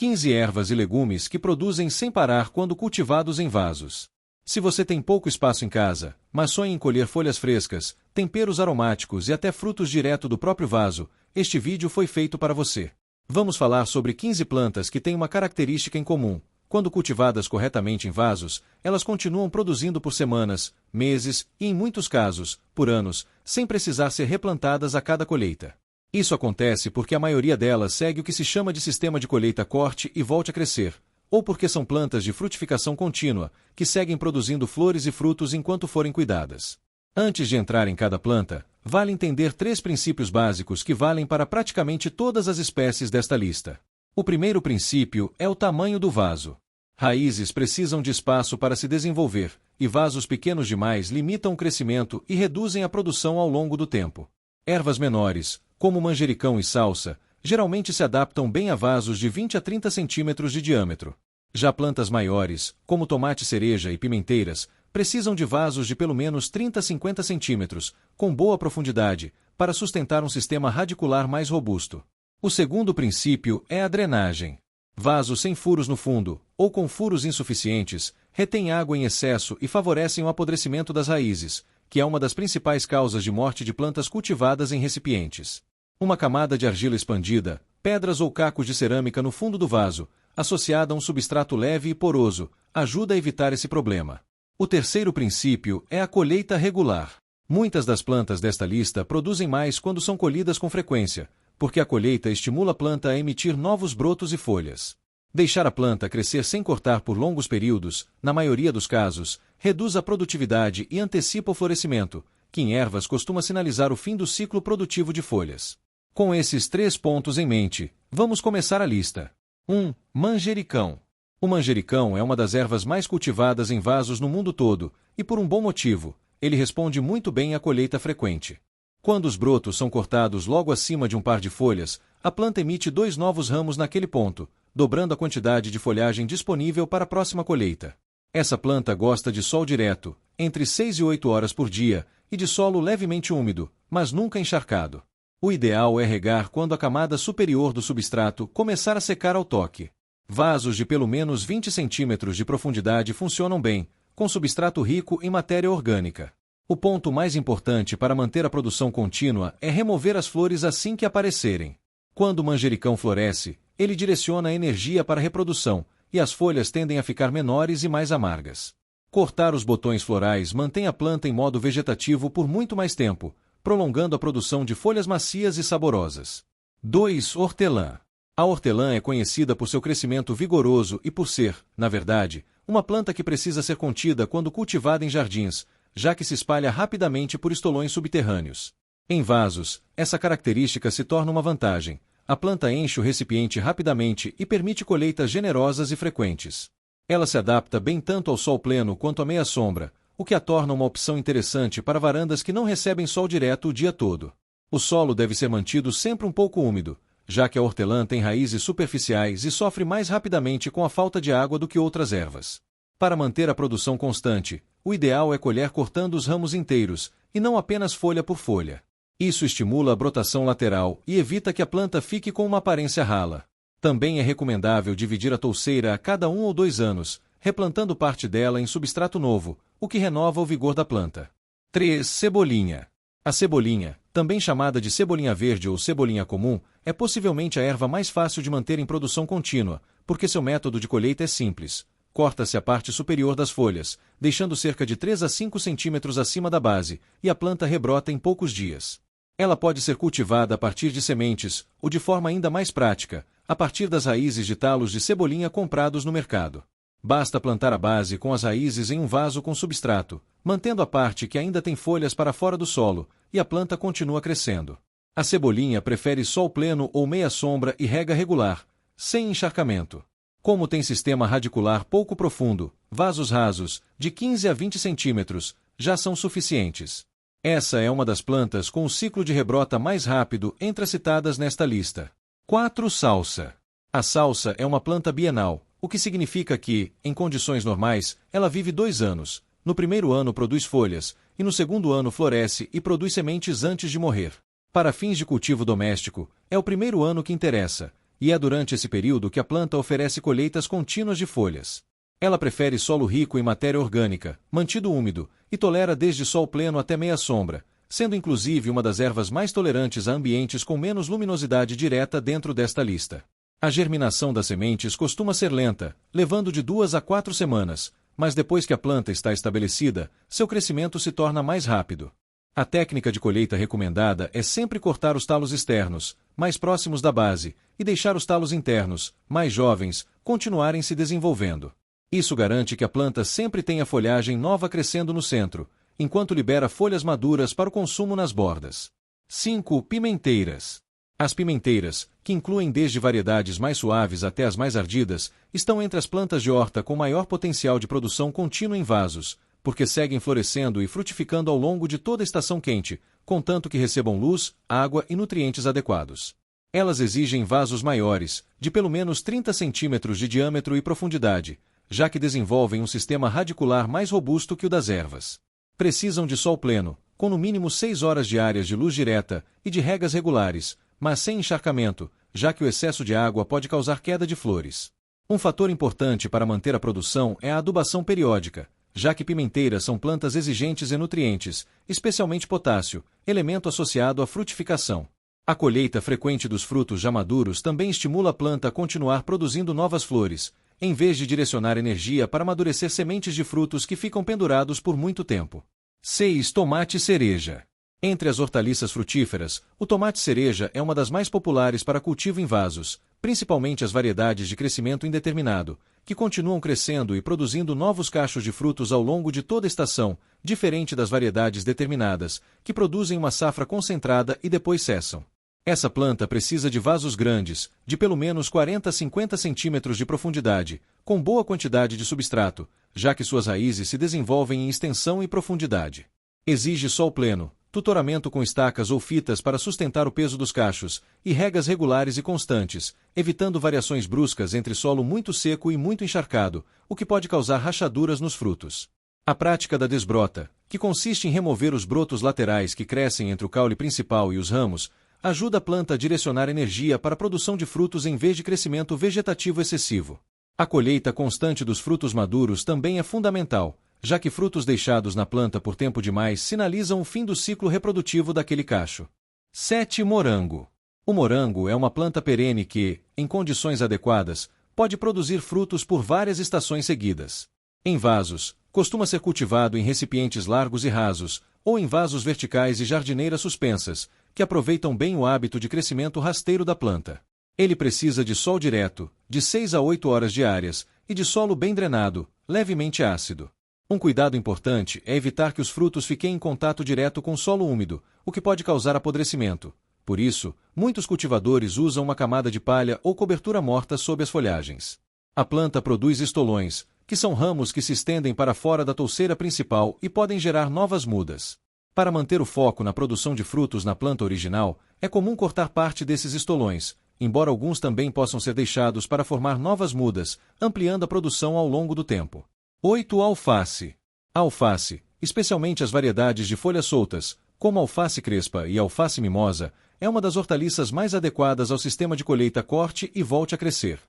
15 ervas e legumes que produzem sem parar quando cultivados em vasos. Se você tem pouco espaço em casa, mas sonha em colher folhas frescas, temperos aromáticos e até frutos direto do próprio vaso, este vídeo foi feito para você. Vamos falar sobre 15 plantas que têm uma característica em comum. Quando cultivadas corretamente em vasos, elas continuam produzindo por semanas, meses e, em muitos casos, por anos, sem precisar ser replantadas a cada colheita. Isso acontece porque a maioria delas segue o que se chama de sistema de colheita corte e volte a crescer, ou porque são plantas de frutificação contínua, que seguem produzindo flores e frutos enquanto forem cuidadas. Antes de entrar em cada planta, vale entender 3 princípios básicos que valem para praticamente todas as espécies desta lista. O primeiro princípio é o tamanho do vaso. Raízes precisam de espaço para se desenvolver, e vasos pequenos demais limitam o crescimento e reduzem a produção ao longo do tempo. Ervas menores, como manjericão e salsa, geralmente se adaptam bem a vasos de 20 a 30 centímetros de diâmetro. Já plantas maiores, como tomate cereja e pimenteiras, precisam de vasos de pelo menos 30 a 50 centímetros, com boa profundidade, para sustentar um sistema radicular mais robusto. O segundo princípio é a drenagem. Vasos sem furos no fundo, ou com furos insuficientes, retêm água em excesso e favorecem o apodrecimento das raízes, que é uma das principais causas de morte de plantas cultivadas em recipientes. Uma camada de argila expandida, pedras ou cacos de cerâmica no fundo do vaso, associada a um substrato leve e poroso, ajuda a evitar esse problema. O terceiro princípio é a colheita regular. Muitas das plantas desta lista produzem mais quando são colhidas com frequência, porque a colheita estimula a planta a emitir novos brotos e folhas. Deixar a planta crescer sem cortar por longos períodos, na maioria dos casos, reduz a produtividade e antecipa o florescimento, que em ervas costuma sinalizar o fim do ciclo produtivo de folhas. Com esses 3 pontos em mente, vamos começar a lista. 1. Manjericão. O manjericão é uma das ervas mais cultivadas em vasos no mundo todo, e por um bom motivo, ele responde muito bem à colheita frequente. Quando os brotos são cortados logo acima de um par de folhas, a planta emite 2 novos ramos naquele ponto, dobrando a quantidade de folhagem disponível para a próxima colheita. Essa planta gosta de sol direto, entre 6 e 8 horas por dia, e de solo levemente úmido, mas nunca encharcado. O ideal é regar quando a camada superior do substrato começar a secar ao toque. Vasos de pelo menos 20 centímetros de profundidade funcionam bem, com substrato rico em matéria orgânica. O ponto mais importante para manter a produção contínua é remover as flores assim que aparecerem. Quando o manjericão floresce, ele direciona a energia para a reprodução, e as folhas tendem a ficar menores e mais amargas. Cortar os botões florais mantém a planta em modo vegetativo por muito mais tempo, prolongando a produção de folhas macias e saborosas. 2. Hortelã. A hortelã é conhecida por seu crescimento vigoroso e por ser, na verdade, uma planta que precisa ser contida quando cultivada em jardins, já que se espalha rapidamente por estolões subterrâneos. Em vasos, essa característica se torna uma vantagem. A planta enche o recipiente rapidamente e permite colheitas generosas e frequentes. Ela se adapta bem tanto ao sol pleno quanto à meia sombra, o que a torna uma opção interessante para varandas que não recebem sol direto o dia todo. O solo deve ser mantido sempre um pouco úmido, já que a hortelã tem raízes superficiais e sofre mais rapidamente com a falta de água do que outras ervas. Para manter a produção constante, o ideal é colher cortando os ramos inteiros, e não apenas folha por folha. Isso estimula a brotação lateral e evita que a planta fique com uma aparência rala. Também é recomendável dividir a touceira a cada 1 ou 2 anos, replantando parte dela em substrato novo, o que renova o vigor da planta. 3. Cebolinha. A cebolinha, também chamada de cebolinha verde ou cebolinha comum, é possivelmente a erva mais fácil de manter em produção contínua, porque seu método de colheita é simples. Corta-se a parte superior das folhas, deixando cerca de 3 a 5 centímetros acima da base, e a planta rebrota em poucos dias. Ela pode ser cultivada a partir de sementes, ou de forma ainda mais prática, a partir das raízes de talos de cebolinha comprados no mercado. Basta plantar a base com as raízes em um vaso com substrato, mantendo a parte que ainda tem folhas para fora do solo, e a planta continua crescendo. A cebolinha prefere sol pleno ou meia sombra e rega regular, sem encharcamento. Como tem sistema radicular pouco profundo, vasos rasos, de 15 a 20 centímetros, já são suficientes. Essa é uma das plantas com o ciclo de rebrota mais rápido entre as citadas nesta lista. 4. Salsa. A salsa é uma planta bienal, o que significa que, em condições normais, ela vive 2 anos. No primeiro ano produz folhas, e no segundo ano floresce e produz sementes antes de morrer. Para fins de cultivo doméstico, é o primeiro ano que interessa, e é durante esse período que a planta oferece colheitas contínuas de folhas. Ela prefere solo rico em matéria orgânica, mantido úmido, e tolera desde sol pleno até meia sombra, sendo inclusive uma das ervas mais tolerantes a ambientes com menos luminosidade direta dentro desta lista. A germinação das sementes costuma ser lenta, levando de 2 a 4 semanas, mas depois que a planta está estabelecida, seu crescimento se torna mais rápido. A técnica de colheita recomendada é sempre cortar os talos externos, mais próximos da base, e deixar os talos internos, mais jovens, continuarem se desenvolvendo. Isso garante que a planta sempre tenha folhagem nova crescendo no centro, enquanto libera folhas maduras para o consumo nas bordas. 5. Pimenteiras. As pimenteiras, que incluem desde variedades mais suaves até as mais ardidas, estão entre as plantas de horta com maior potencial de produção contínua em vasos, porque seguem florescendo e frutificando ao longo de toda a estação quente, contanto que recebam luz, água e nutrientes adequados. Elas exigem vasos maiores, de pelo menos 30 centímetros de diâmetro e profundidade, já que desenvolvem um sistema radicular mais robusto que o das ervas. Precisam de sol pleno, com no mínimo 6 horas diárias de luz direta e de regas regulares, mas sem encharcamento, já que o excesso de água pode causar queda de flores. Um fator importante para manter a produção é a adubação periódica, já que pimenteiras são plantas exigentes em nutrientes, especialmente potássio, elemento associado à frutificação. A colheita frequente dos frutos já maduros também estimula a planta a continuar produzindo novas flores, em vez de direcionar energia para amadurecer sementes de frutos que ficam pendurados por muito tempo. 6. Tomate cereja. Entre as hortaliças frutíferas, o tomate cereja é uma das mais populares para cultivo em vasos, principalmente as variedades de crescimento indeterminado, que continuam crescendo e produzindo novos cachos de frutos ao longo de toda a estação, diferente das variedades determinadas, que produzem uma safra concentrada e depois cessam. Essa planta precisa de vasos grandes, de pelo menos 40 a 50 centímetros de profundidade, com boa quantidade de substrato, já que suas raízes se desenvolvem em extensão e profundidade. Exige sol pleno, tutoramento com estacas ou fitas para sustentar o peso dos cachos, e regas regulares e constantes, evitando variações bruscas entre solo muito seco e muito encharcado, o que pode causar rachaduras nos frutos. A prática da desbrota, que consiste em remover os brotos laterais que crescem entre o caule principal e os ramos, ajuda a planta a direcionar energia para a produção de frutos em vez de crescimento vegetativo excessivo. A colheita constante dos frutos maduros também é fundamental, já que frutos deixados na planta por tempo demais sinalizam o fim do ciclo reprodutivo daquele cacho. 7. Morango. O morango é uma planta perene que, em condições adequadas, pode produzir frutos por várias estações seguidas. Em vasos, costuma ser cultivado em recipientes largos e rasos, ou em vasos verticais e jardineiras suspensas, que aproveitam bem o hábito de crescimento rasteiro da planta. Ele precisa de sol direto, de 6 a 8 horas diárias, e de solo bem drenado, levemente ácido. Um cuidado importante é evitar que os frutos fiquem em contato direto com solo úmido, o que pode causar apodrecimento. Por isso, muitos cultivadores usam uma camada de palha ou cobertura morta sob as folhagens. A planta produz estolões, que são ramos que se estendem para fora da touceira principal e podem gerar novas mudas. Para manter o foco na produção de frutos na planta original, é comum cortar parte desses estolões, embora alguns também possam ser deixados para formar novas mudas, ampliando a produção ao longo do tempo. 8. Alface. A alface, especialmente as variedades de folhas soltas, como a alface crespa e a alface mimosa, é uma das hortaliças mais adequadas ao sistema de colheita corte e volte a crescer.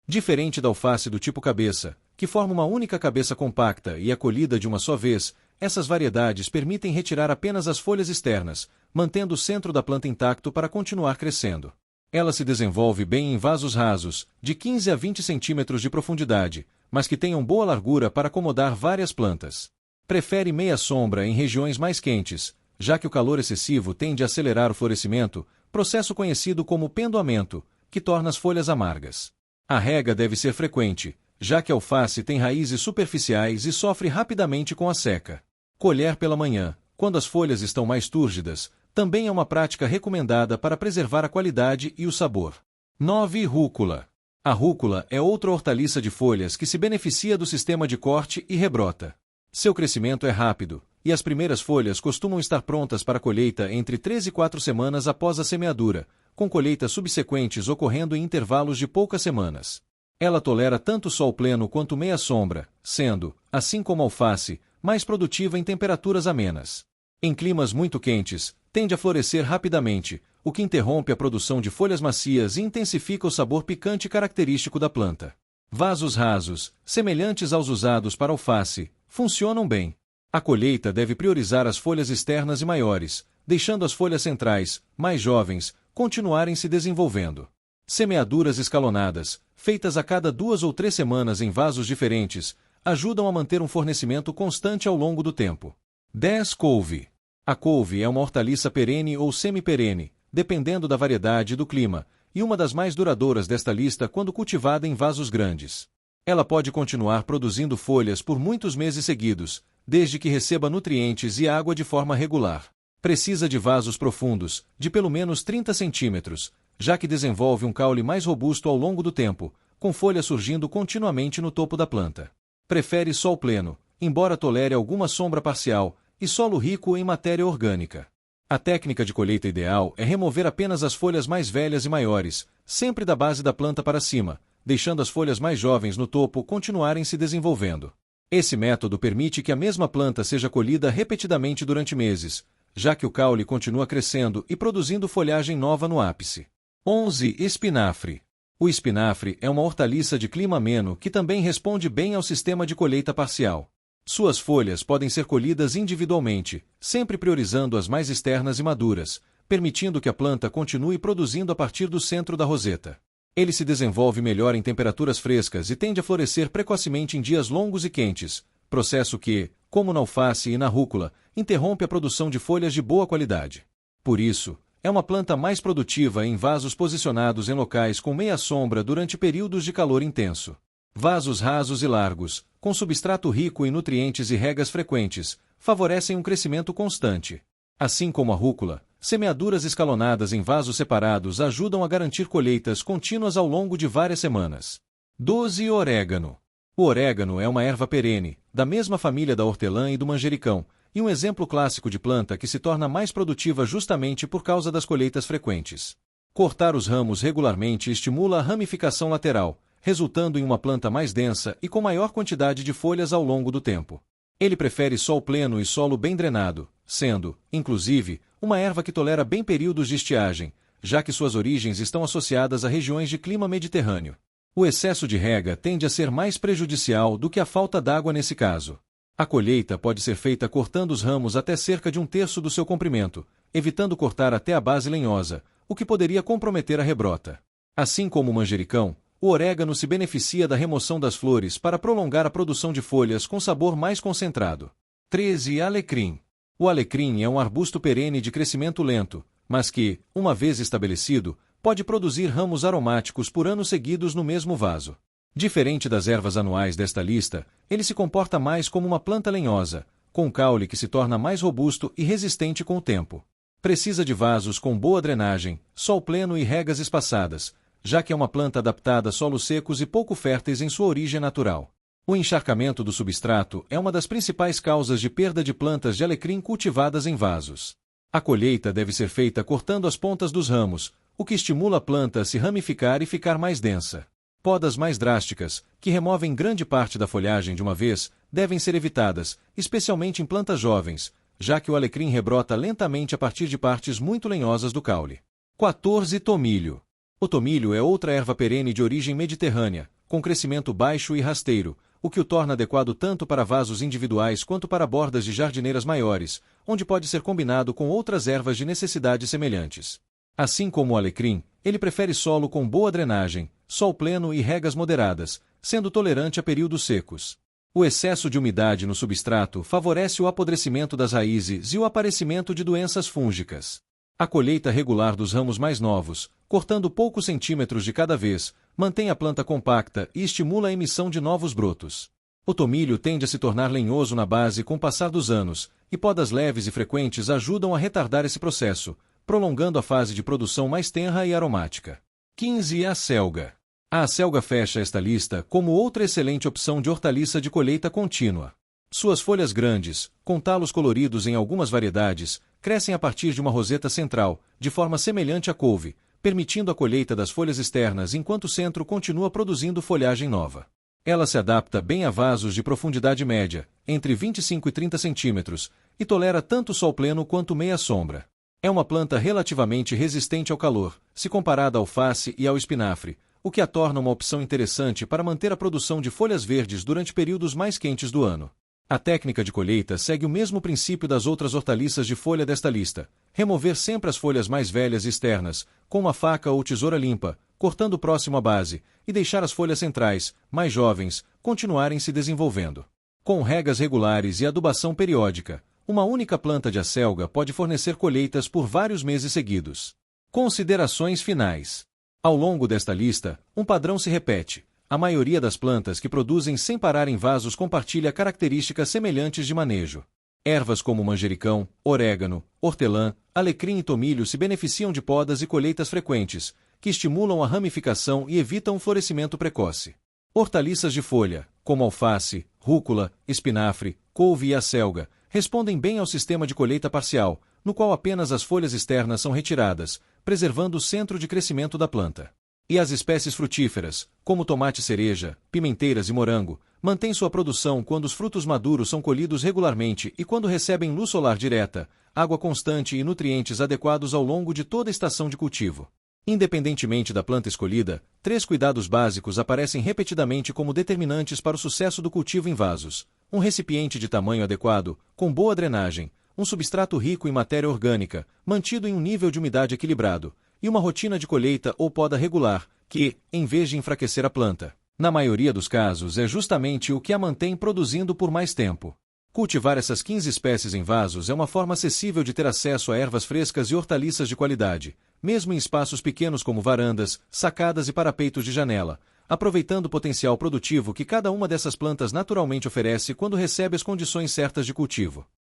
Diferente da alface do tipo cabeça, que forma uma única cabeça compacta e é colhida de uma só vez, essas variedades permitem retirar apenas as folhas externas, mantendo o centro da planta intacto para continuar crescendo. Ela se desenvolve bem em vasos rasos, de 15 a 20 centímetros de profundidade, mas que tenham boa largura para acomodar várias plantas. Prefere meia sombra em regiões mais quentes, já que o calor excessivo tende a acelerar o florescimento, processo conhecido como pendoamento, que torna as folhas amargas. A rega deve ser frequente, já que a alface tem raízes superficiais e sofre rapidamente com a seca. Colher pela manhã, quando as folhas estão mais túrgidas, também é uma prática recomendada para preservar a qualidade e o sabor. 9. Rúcula. A rúcula é outra hortaliça de folhas que se beneficia do sistema de corte e rebrota. Seu crescimento é rápido, e as primeiras folhas costumam estar prontas para colheita entre 3 e 4 semanas após a semeadura, com colheitas subsequentes ocorrendo em intervalos de poucas semanas. Ela tolera tanto sol pleno quanto meia sombra, sendo, assim como a alface, mais produtiva em temperaturas amenas. Em climas muito quentes, tende a florescer rapidamente, o que interrompe a produção de folhas macias e intensifica o sabor picante característico da planta. Vasos rasos, semelhantes aos usados para alface, funcionam bem. A colheita deve priorizar as folhas externas e maiores, deixando as folhas centrais, mais jovens, continuarem se desenvolvendo. Semeaduras escalonadas, feitas a cada 2 ou 3 semanas em vasos diferentes, ajudam a manter um fornecimento constante ao longo do tempo. 10. Couve. A couve é uma hortaliça perene ou semi-perene, dependendo da variedade e do clima, e uma das mais duradouras desta lista quando cultivada em vasos grandes. Ela pode continuar produzindo folhas por muitos meses seguidos, desde que receba nutrientes e água de forma regular. Precisa de vasos profundos, de pelo menos 30 centímetros, já que desenvolve um caule mais robusto ao longo do tempo, com folhas surgindo continuamente no topo da planta. Prefere sol pleno, embora tolere alguma sombra parcial, e solo rico em matéria orgânica. A técnica de colheita ideal é remover apenas as folhas mais velhas e maiores, sempre da base da planta para cima, deixando as folhas mais jovens no topo continuarem se desenvolvendo. Esse método permite que a mesma planta seja colhida repetidamente durante meses, já que o caule continua crescendo e produzindo folhagem nova no ápice. 11. Espinafre. O espinafre é uma hortaliça de clima ameno que também responde bem ao sistema de colheita parcial. Suas folhas podem ser colhidas individualmente, sempre priorizando as mais externas e maduras, permitindo que a planta continue produzindo a partir do centro da roseta. Ele se desenvolve melhor em temperaturas frescas e tende a florescer precocemente em dias longos e quentes, processo que, como na alface e na rúcula, interrompe a produção de folhas de boa qualidade. Por isso, é uma planta mais produtiva em vasos posicionados em locais com meia sombra durante períodos de calor intenso. Vasos rasos e largos, com substrato rico em nutrientes e regas frequentes, favorecem um crescimento constante. Assim como a rúcula, semeaduras escalonadas em vasos separados ajudam a garantir colheitas contínuas ao longo de várias semanas. 12. Orégano. O orégano é uma erva perene, da mesma família da hortelã e do manjericão, e um exemplo clássico de planta que se torna mais produtiva justamente por causa das colheitas frequentes. Cortar os ramos regularmente estimula a ramificação lateral, resultando em uma planta mais densa e com maior quantidade de folhas ao longo do tempo. Ele prefere sol pleno e solo bem drenado, sendo, inclusive, uma erva que tolera bem períodos de estiagem, já que suas origens estão associadas a regiões de clima mediterrâneo. O excesso de rega tende a ser mais prejudicial do que a falta d'água nesse caso. A colheita pode ser feita cortando os ramos até cerca de 1/3 do seu comprimento, evitando cortar até a base lenhosa, o que poderia comprometer a rebrota. Assim como o manjericão, o orégano se beneficia da remoção das flores para prolongar a produção de folhas com sabor mais concentrado. 13. Alecrim. O alecrim é um arbusto perene de crescimento lento, mas que, uma vez estabelecido, pode produzir ramos aromáticos por anos seguidos no mesmo vaso. Diferente das ervas anuais desta lista, ele se comporta mais como uma planta lenhosa, com caule que se torna mais robusto e resistente com o tempo. Precisa de vasos com boa drenagem, sol pleno e regas espaçadas, já que é uma planta adaptada a solos secos e pouco férteis em sua origem natural. O encharcamento do substrato é uma das principais causas de perda de plantas de alecrim cultivadas em vasos. A colheita deve ser feita cortando as pontas dos ramos, o que estimula a planta a se ramificar e ficar mais densa. Podas mais drásticas, que removem grande parte da folhagem de uma vez, devem ser evitadas, especialmente em plantas jovens, já que o alecrim rebrota lentamente a partir de partes muito lenhosas do caule. 14. Tomilho. O tomilho é outra erva perene de origem mediterrânea, com crescimento baixo e rasteiro, o que o torna adequado tanto para vasos individuais quanto para bordas de jardineiras maiores, onde pode ser combinado com outras ervas de necessidades semelhantes. Assim como o alecrim, ele prefere solo com boa drenagem, sol pleno e regas moderadas, sendo tolerante a períodos secos. O excesso de umidade no substrato favorece o apodrecimento das raízes e o aparecimento de doenças fúngicas. A colheita regular dos ramos mais novos, cortando poucos centímetros de cada vez, mantém a planta compacta e estimula a emissão de novos brotos. O tomilho tende a se tornar lenhoso na base com o passar dos anos, e podas leves e frequentes ajudam a retardar esse processo, prolongando a fase de produção mais tenra e aromática. 15. Acelga. A acelga fecha esta lista como outra excelente opção de hortaliça de colheita contínua. Suas folhas grandes, com talos coloridos em algumas variedades, crescem a partir de uma roseta central, de forma semelhante à couve, permitindo a colheita das folhas externas enquanto o centro continua produzindo folhagem nova. Ela se adapta bem a vasos de profundidade média, entre 25 e 30 centímetros, e tolera tanto sol pleno quanto meia sombra. É uma planta relativamente resistente ao calor, se comparada ao alface e ao espinafre, o que a torna uma opção interessante para manter a produção de folhas verdes durante períodos mais quentes do ano. A técnica de colheita segue o mesmo princípio das outras hortaliças de folha desta lista: remover sempre as folhas mais velhas e externas, com uma faca ou tesoura limpa, cortando próximo à base, e deixar as folhas centrais, mais jovens, continuarem se desenvolvendo. Com regas regulares e adubação periódica, uma única planta de acelga pode fornecer colheitas por vários meses seguidos. Considerações finais. Ao longo desta lista, um padrão se repete: a maioria das plantas que produzem sem parar em vasos compartilha características semelhantes de manejo. Ervas como manjericão, orégano, hortelã, alecrim e tomilho se beneficiam de podas e colheitas frequentes, que estimulam a ramificação e evitam o florescimento precoce. Hortaliças de folha, como alface, rúcula, espinafre, couve e acelga, respondem bem ao sistema de colheita parcial, no qual apenas as folhas externas são retiradas, preservando o centro de crescimento da planta. E as espécies frutíferas, como tomate-cereja, pimenteiras e morango, mantêm sua produção quando os frutos maduros são colhidos regularmente e quando recebem luz solar direta, água constante e nutrientes adequados ao longo de toda a estação de cultivo. Independentemente da planta escolhida, 3 cuidados básicos aparecem repetidamente como determinantes para o sucesso do cultivo em vasos: um recipiente de tamanho adequado, com boa drenagem, um substrato rico em matéria orgânica, mantido em um nível de umidade equilibrado, e uma rotina de colheita ou poda regular, que, em vez de enfraquecer a planta, na maioria dos casos é justamente o que a mantém produzindo por mais tempo. Cultivar essas 15 espécies em vasos é uma forma acessível de ter acesso a ervas frescas e hortaliças de qualidade, mesmo em espaços pequenos como varandas, sacadas e parapeitos de janela, aproveitando o potencial produtivo que cada uma dessas plantas naturalmente oferece quando recebe as condições certas de cultivo.